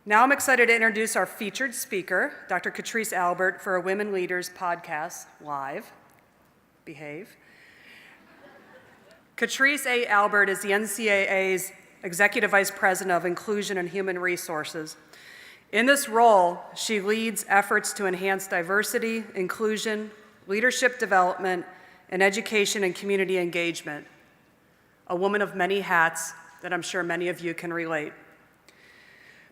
Now I'm excited to introduce our featured speaker, Dr. Katrice Albert, for a Women Leaders podcast live. Behave. Katrice A. Albert is the NCAA's Executive Vice President of Inclusion and Human Resources. In this role, she leads efforts to enhance diversity, inclusion, leadership development, and education and community engagement. A woman of many hats that I'm sure many of you can relate.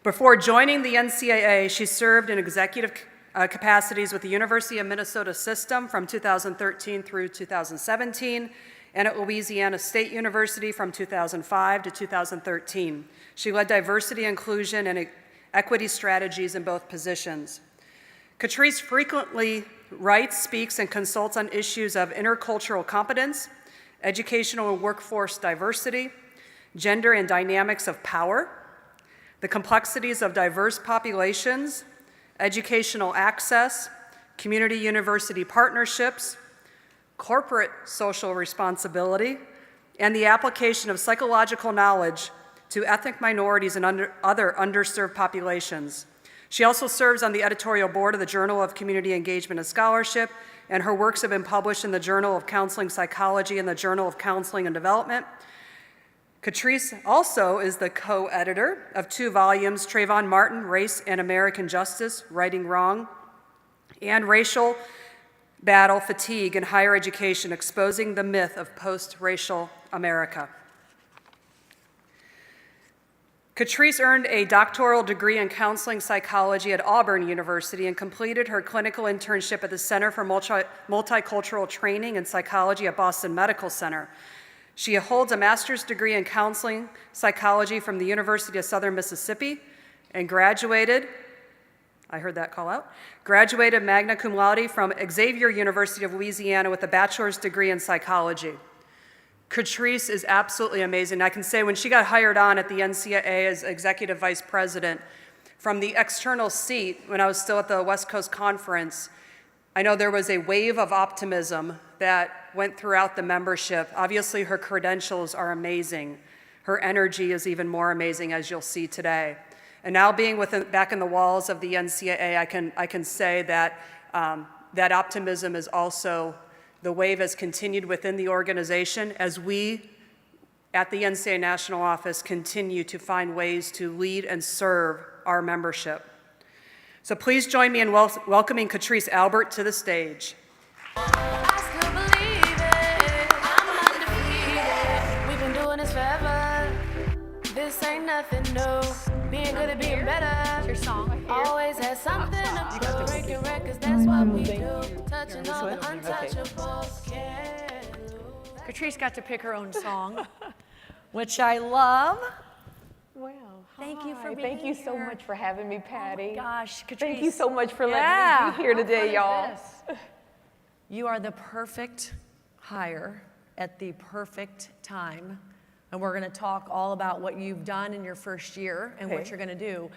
Before joining the NCAA, she served in executive capacities with the University of Minnesota System from 2013 through 2017, and at Louisiana State University from 2005 to 2013. She led diversity, inclusion, and equity strategies in both positions. Katrice frequently writes, speaks, and consults on issues of intercultural competence, educational and workforce diversity, gender and dynamics of power, the complexities of diverse populations, educational access, community university partnerships, corporate social responsibility, and the application of psychological knowledge to ethnic minorities and other underserved populations. She also serves on the editorial board of the Journal of Community Engagement and Scholarship, and her works have been published in the Journal of Counseling Psychology and the Journal of Counseling and Development. Katrice also is the co-editor of 2 volumes, Trayvon Martin, Race and American Justice, Righting Wrong, and Racial Battle Fatigue in Higher Education, Exposing the Myth of Post-Racial America. Katrice earned a doctoral degree in counseling psychology at Auburn University and completed her clinical internship at the Center for Multicultural Training and Psychology at Boston Medical Center. She holds a master's degree in counseling psychology from the University of Southern Mississippi and graduated, I heard that call out, graduated magna cum laude from Xavier University of Louisiana with a bachelor's degree in psychology. Katrice is absolutely amazing. I can say when she got hired on at the NCAA as executive vice president, from the external seat when I was still at the West Coast Conference, I know there was a wave of optimism that went throughout the membership. Obviously, her credentials are amazing. Her energy is even more amazing, as you'll see today. And now being back in the walls of the NCAA, I can say that that optimism is also, the wave has continued within the organization as we at the NCAA National Office continue to find ways to lead and serve our membership. So please join me in welcoming Katrice Albert to the stage. I still believe it, I'm undefeated. We've been doing this forever. This ain't nothing new. Being good at being better. Your song. Always has something to prove. Breaking records, that's what we do. Touching all the untouchables. Katrice got to pick her own song, which I love. Wow. Thank you for being Thank you here. so much for having me, Patty. Oh my gosh, Katrice. Thank you so much for letting me be here today, y'all. You are the perfect hire at the perfect time. And we're going to talk all about what you've done in your first year and what you're going to do.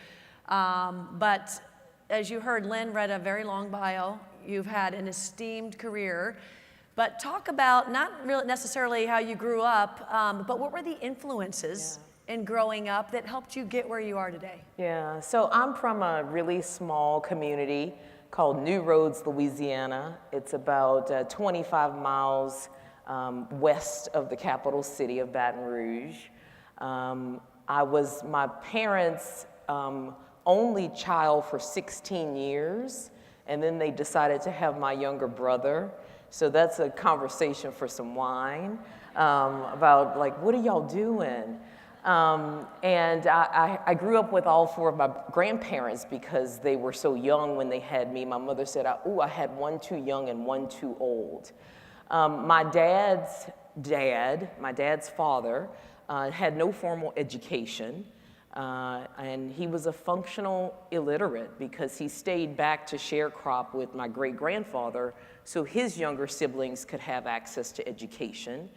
But as you heard, Lynn read a very long bio. You've had an esteemed career. But talk about not really necessarily how you grew up, but what were the influences in growing up that helped you get where you are today? Yeah, so I'm from a really small community called New Roads, Louisiana. It's about 25 miles west of the capital city of Baton Rouge. I was my parents' only child for 16 years, and then they decided to have my younger brother. So that's a conversation for some wine about like, what are y'all doing? And I grew up with all 4 of my grandparents because they were so young when they had me. My mother said, I had one too young and one too old. My dad's father, had no formal education, and he was a functional illiterate because he stayed back to sharecrop with my great-grandfather so his younger siblings could have access to education.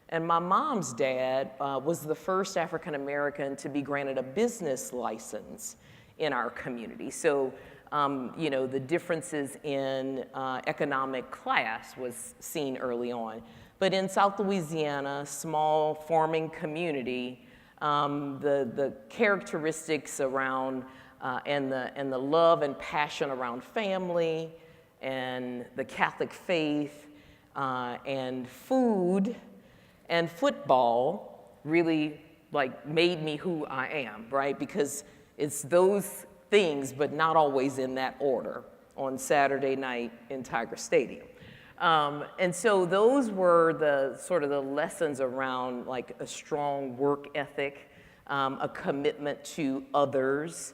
And my mom's dad was the first African-American to be granted a business license in our community. So, you know, the differences in economic class was seen early on. But in South Louisiana, small farming community, the characteristics around and the love and passion around family and the Catholic faith and food and football really like made me who I am, right? Because it's those things, but not always in that order on Saturday night in Tiger Stadium. And so those were the sort of the lessons around like a strong work ethic, a commitment to others.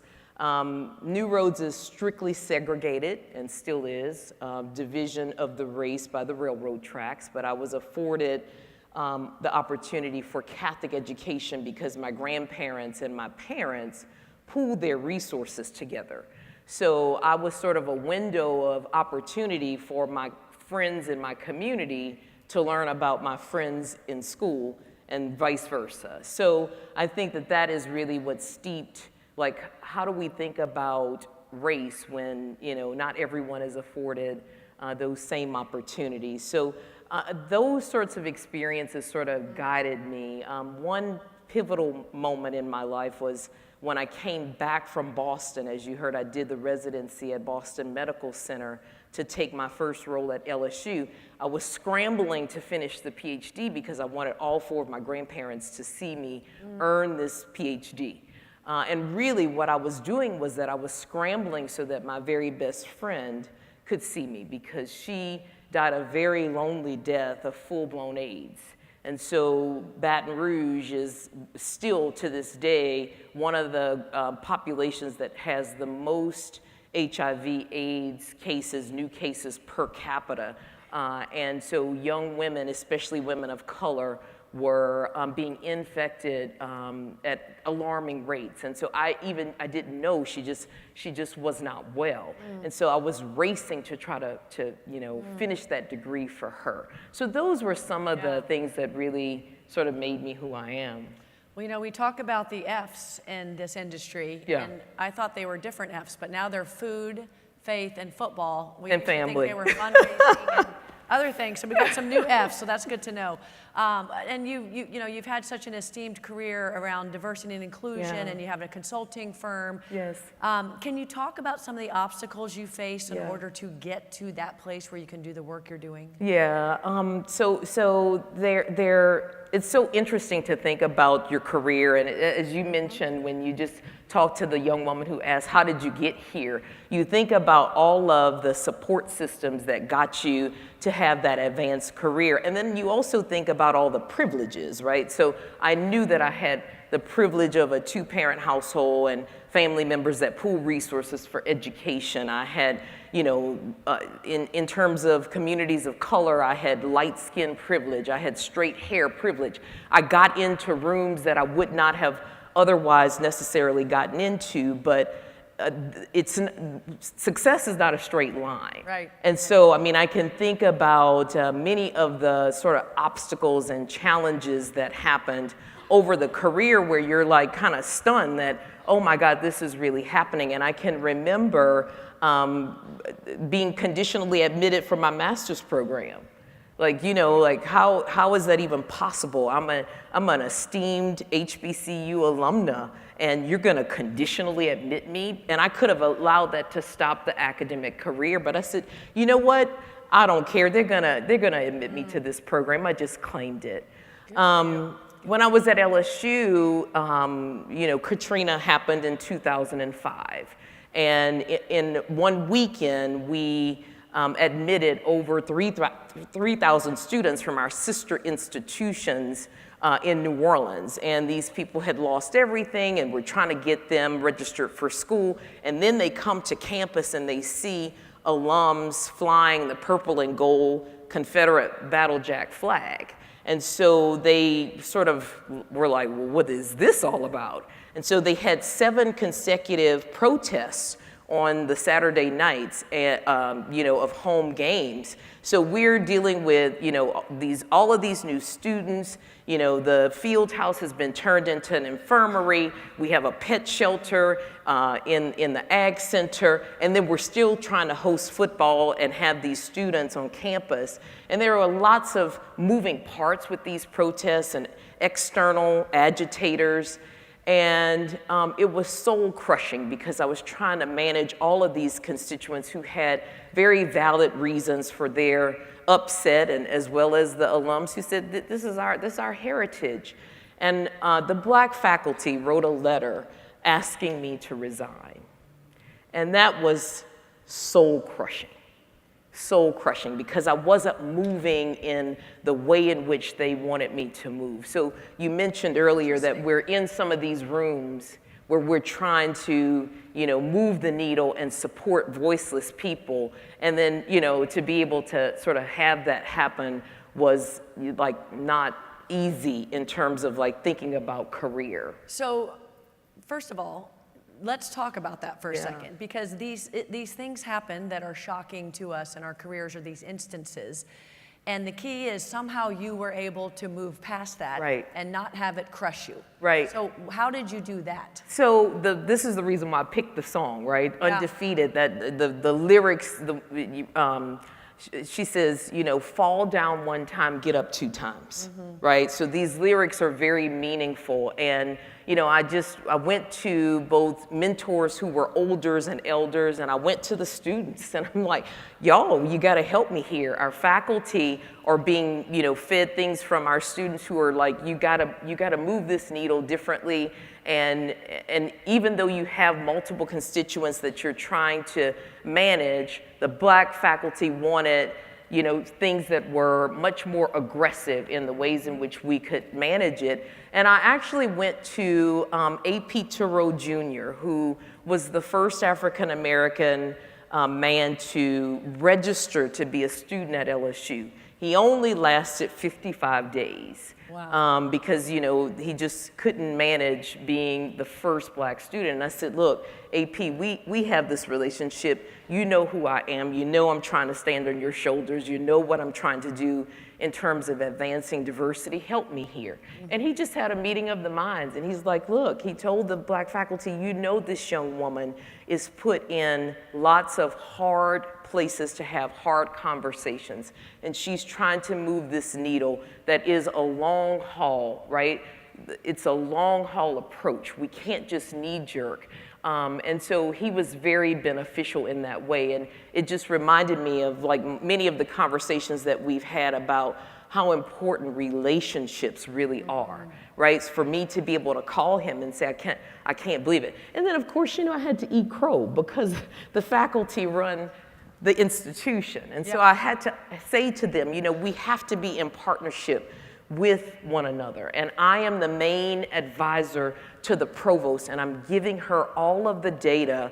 New Roads is strictly segregated and still is, division of the race by the railroad tracks, but I was afforded the opportunity for Catholic education because my grandparents and my parents pooled their resources together. So I was sort of a window of opportunity for my friends in my community to learn about my friends in school and vice versa. So I think that that is really what steeped, like, how do we think about race when, you know, not everyone is afforded those same opportunities. So those sorts of experiences sort of guided me. One pivotal moment in my life was when I came back from Boston. As you heard, I did the residency at Boston Medical Center to take my first role at LSU. I was scrambling to finish the PhD because I wanted all four of my grandparents to see me earn this PhD. And really what I was doing was that I was scrambling so that my very best friend could see me because she died a very lonely death of full-blown AIDS. And so Baton Rouge is still, to this day, one of the populations that has the most HIV/AIDS cases, new cases per capita. And so young women, especially women of color, were being infected at alarming rates. And so I didn't know, she just was not well. And so I was racing to try to finish that degree for her. So those were some of the things that really sort of made me who I am. Well, you know, we talk about the F's in this industry, and I thought they were different F's, but now they're food, faith, and football. And family. Think they were fundraising and other things, so we got some new F's, so that's good to know. And you've had such an esteemed career around diversity and inclusion, and you have a consulting firm. Yes. Can you talk about some of the obstacles you faced in order to get to that place where you can do the work you're doing? Yeah. So it's so interesting to think about your career, and as you mentioned, when you just talk to the young woman who asked, how did you get here? You think about all of the support systems that got you to have that advanced career. And then you also think about all the privileges, right? So I knew that I had the privilege of a two-parent household and family members that pool resources for education. I had, in terms of communities of color, I had light skin privilege. I had straight hair privilege. I got into rooms that I would not have otherwise necessarily gotten into, but success is not a straight line. Right. And so, I mean, I can think about many of the sort of obstacles and challenges that happened over the career where you're like kind of stunned that, oh my God, this is really happening. And I can remember being conditionally admitted for my master's program. Like, how is that even possible? I'm an esteemed HBCU alumna, and you're gonna conditionally admit me? And I could have allowed that to stop the academic career, but I said, you know what? I don't care, they're gonna admit me to this program. I just claimed it. When I was at LSU, Katrina happened in 2005. And in one weekend, we admitted over 3,000 students from our sister institutions in New Orleans. And these people had lost everything, and we're trying to get them registered for school. And then they come to campus and they see alums flying the purple and gold Confederate battle jack flag. And so they sort of were like, well, what is this all about? And so they had 7 consecutive protests on the Saturday nights, of home games. So we're dealing with, all of these new students. The field house has been turned into an infirmary. We have a pet shelter in the ag center, and then we're still trying to host football and have these students on campus. And there are lots of moving parts with these protests and external agitators. And it was soul crushing because I was trying to manage all of these constituents who had very valid reasons for their upset, and as well as the alums who said, this is our heritage. And the Black faculty wrote a letter asking me to resign. And that was soul crushing because I wasn't moving in the way in which they wanted me to move. So you mentioned earlier that we're in some of these rooms where we're trying to, move the needle and support voiceless people. And then, to be able to sort of have that happen was like not easy in terms of like thinking about career. So, first of all, let's talk about that for a second, because these things happen that are shocking to us in our careers, or these instances. And the key is somehow you were able to move past that and not have it crush you. Right. So how did you do that? So this is the reason why I picked the song, right? Yeah. Undefeated, that the lyrics, she says, fall down one time, get up two times, right? So these lyrics are very meaningful. And, I went to both mentors who were olders and elders, and I went to the students, and I'm like, y'all, you gotta help me here. Our faculty are being, fed things from our students who are like, you gotta move this needle differently. And even though you have multiple constituents that you're trying to manage, the Black faculty wanted, things that were much more aggressive in the ways in which we could manage it. And I actually went to A.P. Turow Jr., who was the first African-American man to register to be a student at LSU. He only lasted 55 days. Wow. Because, he just couldn't manage being the first Black student. And I said, look, AP, we have this relationship. You know who I am. You know I'm trying to stand on your shoulders. You know what I'm trying to do in terms of advancing diversity. Help me here. And he just had a meeting of the minds. And he's like, look, he told the Black faculty, this young woman is put in lots of hard places to have hard conversations. And she's trying to move this needle that is a long haul, right? It's a long haul approach. We can't just knee jerk. And so he was very beneficial in that way. And it just reminded me of like many of the conversations that we've had about how important relationships really are, right? For me to be able to call him and say, I can't believe it. And then of course, I had to eat crow because the faculty run the institution. And so I had to say to them, we have to be in partnership with one another. And I am the main advisor to the provost, and I'm giving her all of the data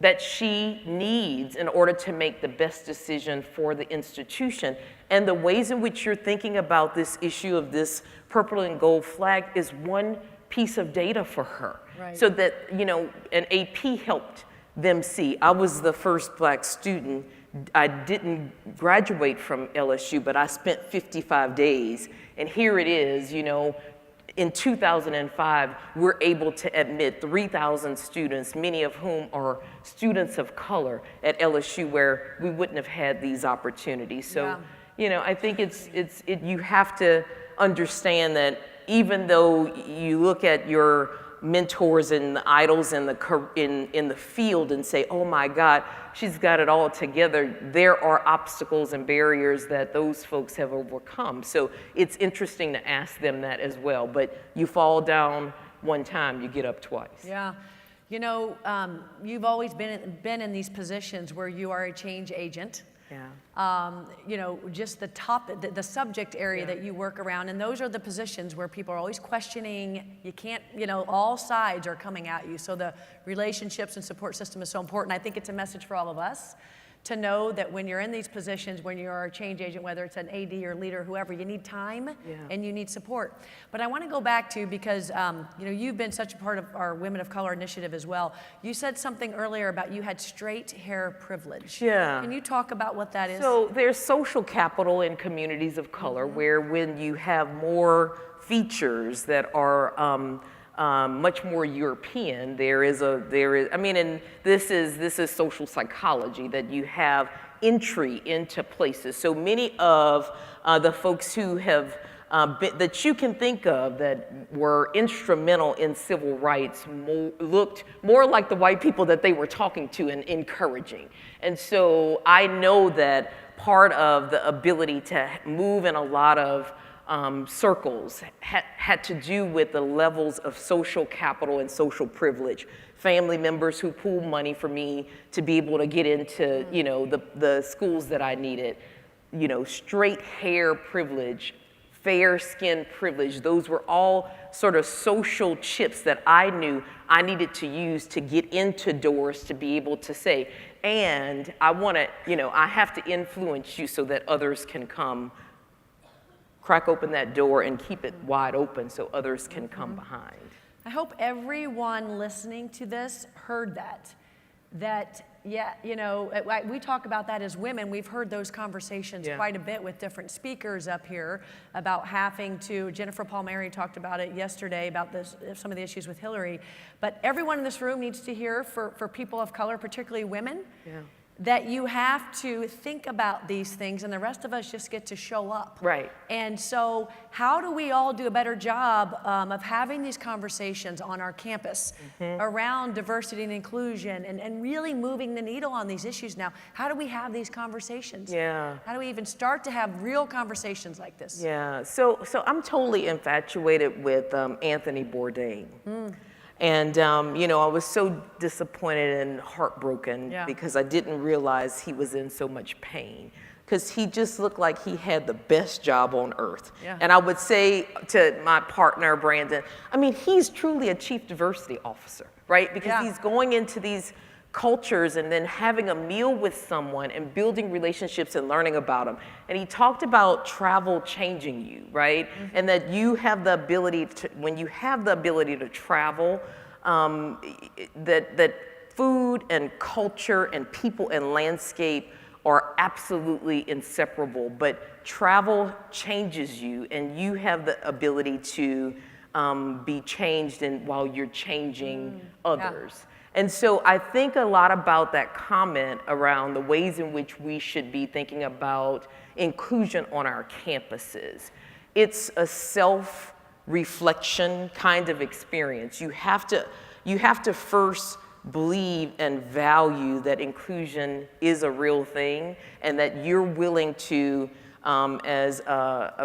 that she needs in order to make the best decision for the institution. And the ways in which you're thinking about this issue of this purple and gold flag is one piece of data for her. Right. So that, an AP helped them see. I was the first Black student. I didn't graduate from LSU, but I spent 55 days. And here it is, in 2005, we're able to admit 3,000 students, many of whom are students of color at LSU, where we wouldn't have had these opportunities. So, I think you have to understand that even though you look at your mentors and the idols in the field and say, oh my God, she's got it all together, there are obstacles and barriers that those folks have overcome. So it's interesting to ask them that as well. But you fall down one time, you get up twice. Yeah. You've always been in these positions where you are a change agent. Yeah. Just the subject area that you work around, and those are the positions where people are always questioning. You can't, all sides are coming at you. So the relationships and support system is so important. I think it's a message for all of us to know that when you're in these positions, when you're a change agent, whether it's an AD or leader, whoever, you need time and you need support. But I want to go back to, because you've been such a part of our Women of Color initiative as well. You said something earlier about you had straight hair privilege. Yeah. Can you talk about what that is? So there's social capital in communities of color where when you have more features that are much more European. And this is social psychology, that you have entry into places. So many of the folks who have that you can think of that were instrumental in civil rights looked more like the white people that they were talking to and encouraging. And so I know that part of the ability to move in a lot of circles had to do with the levels of social capital and social privilege. Family members who pooled money for me to be able to get into, you know, the schools that I needed. You know, straight hair privilege, fair skin privilege. Those were all sort of social chips that I knew I needed to use to get into doors to be able to say, and I want to, you know, I have to influence you so that others can come. Crack open that door and keep it wide open so others can come behind. I hope everyone listening to this heard that, yeah, you know, we talk about that as women. We've heard those conversations quite a bit with different speakers up here about having to, Jennifer Palmieri talked about it yesterday about some of the issues with Hillary, but everyone in this room needs to hear for people of color, particularly women, that you have to think about these things and the rest of us just get to show up. Right. And so how do we all do a better job of having these conversations on our campus around diversity and inclusion and really moving the needle on these issues now? How do we have these conversations? Yeah. How do we even start to have real conversations like this? Yeah, so I'm totally infatuated with Anthony Bourdain. And, you know, I was so disappointed and heartbroken because I didn't realize he was in so much pain. Because he just looked like he had the best job on earth. And I would say to my partner, Brandon, I mean, he's truly a chief diversity officer, right? Because he's going into these cultures and then having a meal with someone and building relationships and learning about them. And he talked about travel changing you, right? And that you have the ability to, when you have the ability to travel, that food and culture and people and landscape are absolutely inseparable, but travel changes you and you have the ability to be changed while you're changing others. And so I think a lot about that comment around the ways in which we should be thinking about inclusion on our campuses. It's a self-reflection kind of experience. You have to first believe and value that inclusion is a real thing and that you're willing to, as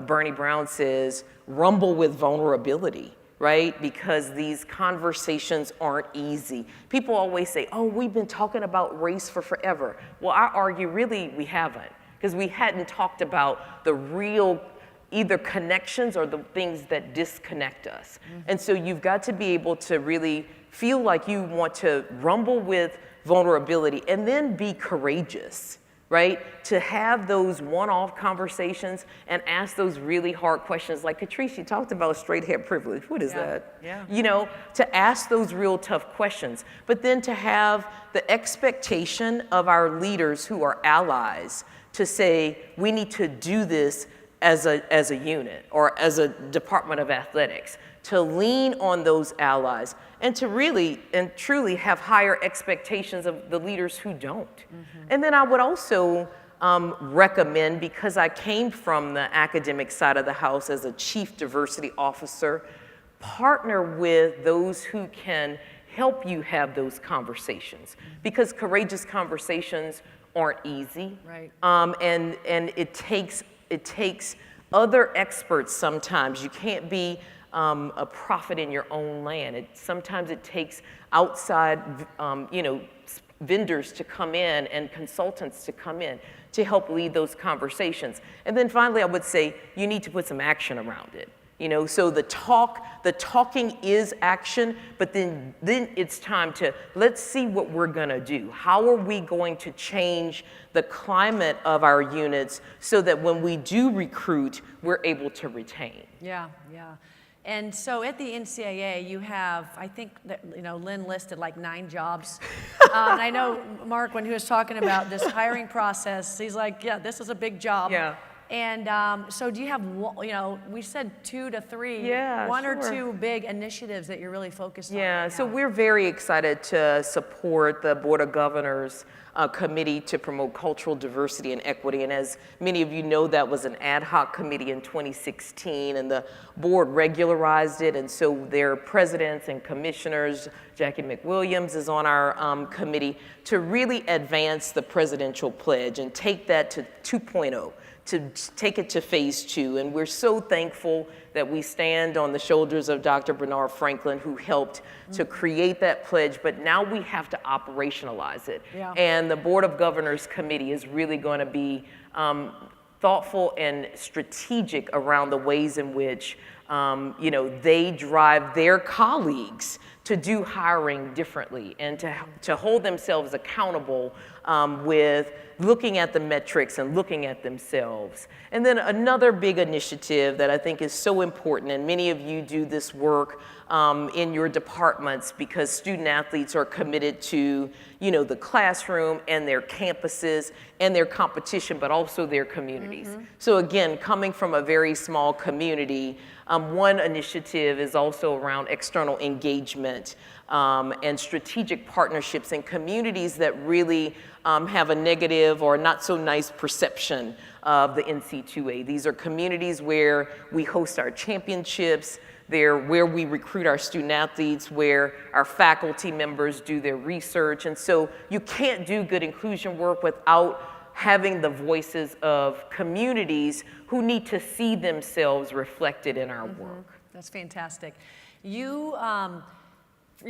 Bernie Brown says, rumble with vulnerability. Right? Because these conversations aren't easy. People always say, oh, we've been talking about race for forever. Well, I argue really we haven't, because we hadn't talked about the real either connections or the things that disconnect us. And so you've got to be able to really feel like you want to rumble with vulnerability and then be courageous. Right? To have those one-off conversations and ask those really hard questions. Like Katrice, you talked about straight hair privilege. What is that? You know, to ask those real tough questions, but then to have the expectation of our leaders who are allies to say, we need to do this as a unit or as a department of athletics, to lean on those allies and to really and truly have higher expectations of the leaders who don't. And then I would also recommend, because I came from the academic side of the house as a chief diversity officer, partner with those who can help you have those conversations, because courageous conversations aren't easy. Right. And it takes other experts sometimes. You can't be a prophet in your own land. Sometimes it takes outside, you know, vendors to come in and consultants to come in to help lead those conversations. And then finally, I would say you need to put some action around it. You know, so the talking is action, but then it's time to, let's see what we're gonna do. How are we going to change the climate of our units so that when we do recruit, we're able to retain? Yeah. And so at the NCAA, you have, I think that, you know, Lynn listed like 9 jobs. And I know Mark, when he was talking about this hiring process, he's like, yeah, this is a big job. And so do you have, we said 2 to 3, Yeah, one or sure. two big initiatives that you're really focused on Yeah, right so now? we're very excited to support the Board of Governors committee to promote cultural diversity and equity. And as many of you know, that was an ad hoc committee in 2016, and the board regularized it. And so their presidents and commissioners, Jackie McWilliams is on our committee, to really advance the presidential pledge and take that to 2.0. To take it to phase 2. And we're so thankful that we stand on the shoulders of Dr. Bernard Franklin, who helped to create that pledge, but now we have to operationalize it. Yeah. And the Board of Governors Committee is really going to be thoughtful and strategic around the ways in which they drive their colleagues to do hiring differently and to hold themselves accountable with looking at the metrics and looking at themselves. And then another big initiative that I think is so important, and many of you do this work in your departments because student athletes are committed to, the classroom and their campuses and their competition, but also their communities. So again, coming from a very small community, one initiative is also around external engagement and strategic partnerships in communities that really have a negative or not so nice perception of the NC2A. These are communities where we host our championships. They're where we recruit our student athletes, where our faculty members do their research. And so you can't do good inclusion work without having the voices of communities who need to see themselves reflected in our work. That's fantastic. You're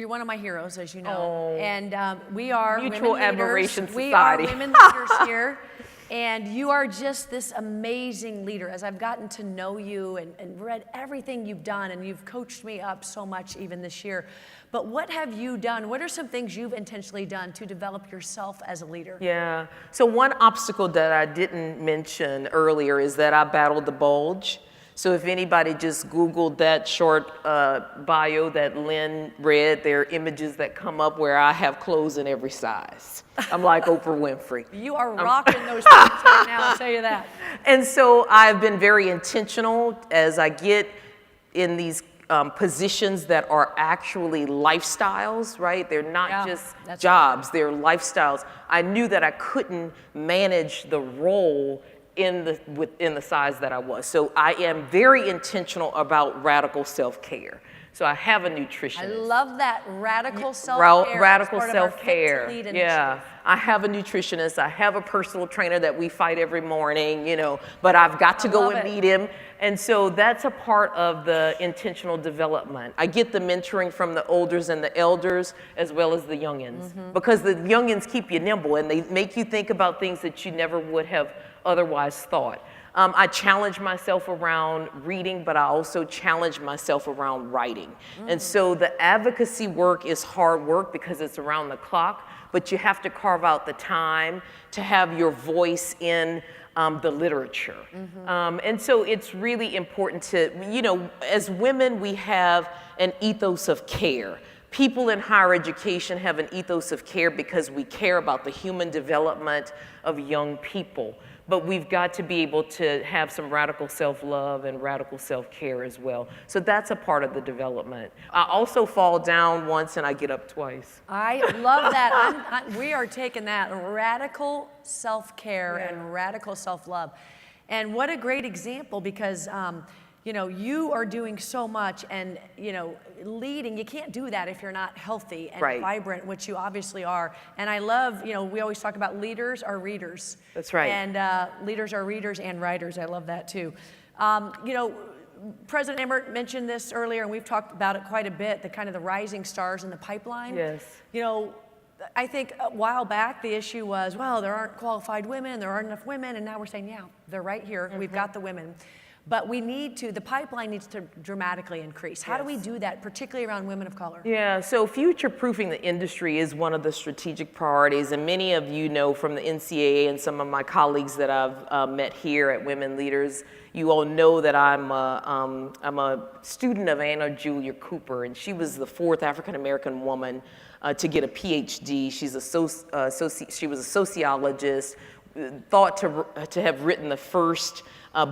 one of my heroes, as you know, and we are Mutual women Admiration leaders. We Society. are women leaders here, and you are just this amazing leader. As I've gotten to know you and read everything you've done, and you've coached me up so much even this year. But what have you done? What are some things you've intentionally done to develop yourself as a leader? Yeah, so one obstacle that I didn't mention earlier is that I battled the bulge. So if anybody just Googled that short bio that Lynn read, there are images that come up where I have clothes in every size. I'm like Oprah Winfrey. You are rocking those pants right now, I'll tell you that. And so I've been very intentional as I get in these positions that are actually lifestyles, right? They're not just jobs, they're lifestyles. I knew that I couldn't manage the role within the size that I was. So I am very intentional about radical self-care. So I have a nutritionist. I love that, radical self-care. Radical as part of our Fit to self-care. Lead Yeah. initiative. I have a nutritionist. I have a personal trainer that we fight every morning, but I've got to go and meet him. And so that's a part of the intentional development. I get the mentoring from the olders and the elders as well as the youngins, because the youngins keep you nimble and they make you think about things that you never would have otherwise thought. I challenge myself around reading, but I also challenge myself around writing. And so the advocacy work is hard work because it's around the clock, but you have to carve out the time to have your voice in the literature. And so it's really important to, as women, we have an ethos of care. People in higher education have an ethos of care because we care about the human development of young people. But we've got to be able to have some radical self-love and radical self-care as well. So that's a part of the development. I also fall down once and I get up twice. I love that. We are taking that radical self-care and radical self-love. And what a great example, because you are doing so much and, leading. You can't do that if you're not healthy and vibrant, which you obviously are. And I love, we always talk about leaders are readers. That's right. And leaders are readers and writers. I love that too. President Emmert mentioned this earlier, and we've talked about it quite a bit, the rising stars in the pipeline. Yes. I think a while back the issue was, well, there aren't qualified women, there aren't enough women, and now we're saying, yeah, they're right here. We've got the women. But the pipeline needs to dramatically increase. How do we do that, particularly around women of color? Yeah, so future-proofing the industry is one of the strategic priorities, and many of you know from the NCAA and some of my colleagues that I've met here at Women Leaders, you all know that I'm a student of Anna Julia Cooper, and she was the 4th African-American woman to get a PhD. She was a sociologist, thought to have written the first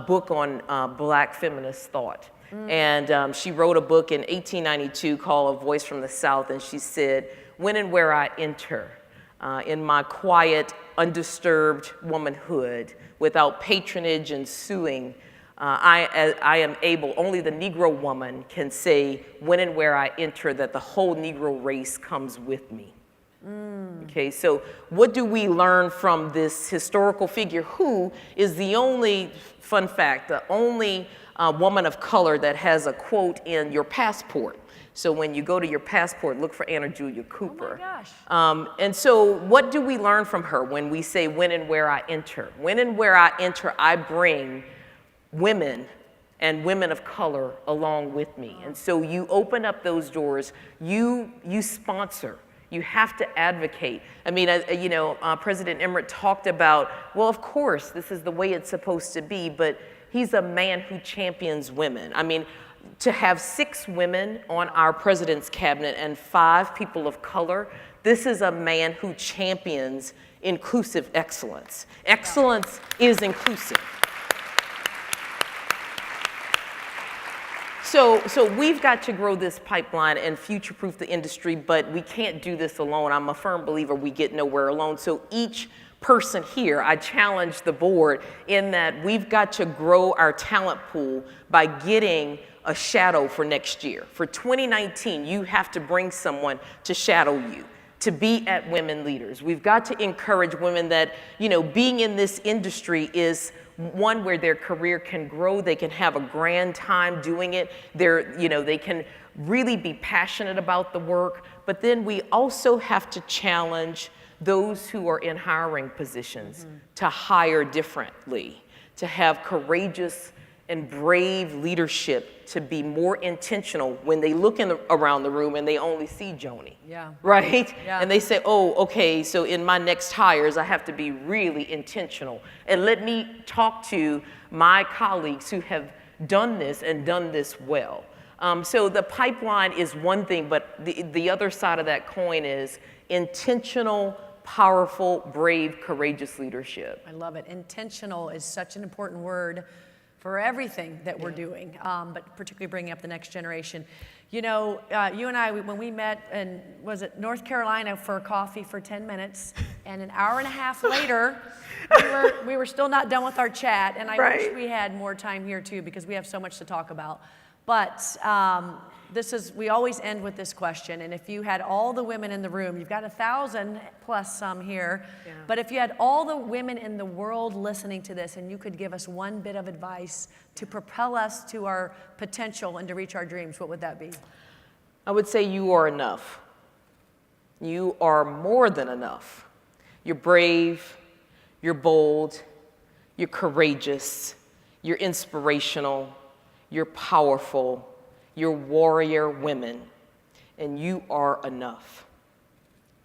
book on Black feminist thought. And she wrote a book in 1892 called A Voice from the South, and she said, "When and where I enter, in my quiet, undisturbed womanhood, without patronage and suing, I am able, only the Negro woman can say, when and where I enter, that the whole Negro race comes with me." Okay, so what do we learn from this historical figure who is the only, fun fact, the only woman of color that has a quote in your passport? So when you go to your passport, look for Anna Julia Cooper. Oh my gosh. And so what do we learn from her when we say, when and where I enter? When and where I enter, I bring women and women of color along with me. And so you open up those doors, you sponsor. You have to advocate. I mean, President Emmerich talked about, well, of course, this is the way it's supposed to be, but he's a man who champions women. I mean, to have 6 women on our president's cabinet and 5 people of color, this is a man who champions inclusive excellence. Excellence is inclusive. So we've got to grow this pipeline and future-proof the industry, but we can't do this alone. I'm a firm believer we get nowhere alone. So each person here, I challenge the board in that we've got to grow our talent pool by getting a shadow for next year. For 2019, you have to bring someone to shadow you, to be at Women Leaders. We've got to encourage women that, being in this industry is one where their career can grow, they can have a grand time doing it, they can really be passionate about the work, but then we also have to challenge those who are in hiring positions to hire differently, to have courageous and brave leadership, to be more intentional when they look around the room and they only see Joni. Yeah. Right? Yeah. And they say, oh, okay, so in my next hires, I have to be really intentional. And let me talk to my colleagues who have done this and done this well. So the pipeline is one thing, but the other side of that coin is intentional, powerful, brave, courageous leadership. I love it. Intentional is such an important word for everything that we're doing, but particularly bringing up the next generation. You and I, when we met in, was it North Carolina for coffee for 10 minutes, and an hour and a half later, we were still not done with our chat, and I wish we had more time here too, because we have so much to talk about. But we always end with this question, and if you had all the women in the room, you've got 1,000 plus some here, but if you had all the women in the world listening to this and you could give us one bit of advice to propel us to our potential and to reach our dreams, what would that be? I would say you are enough. You are more than enough. You're brave, you're bold, you're courageous, you're inspirational, you're powerful, you're warrior women, and you are enough.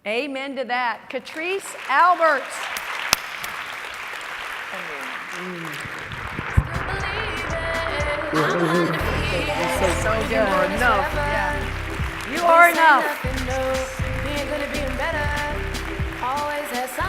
Amen to that. Katrice Albert. So good. Enough. Yeah. You are enough. Being good at being better.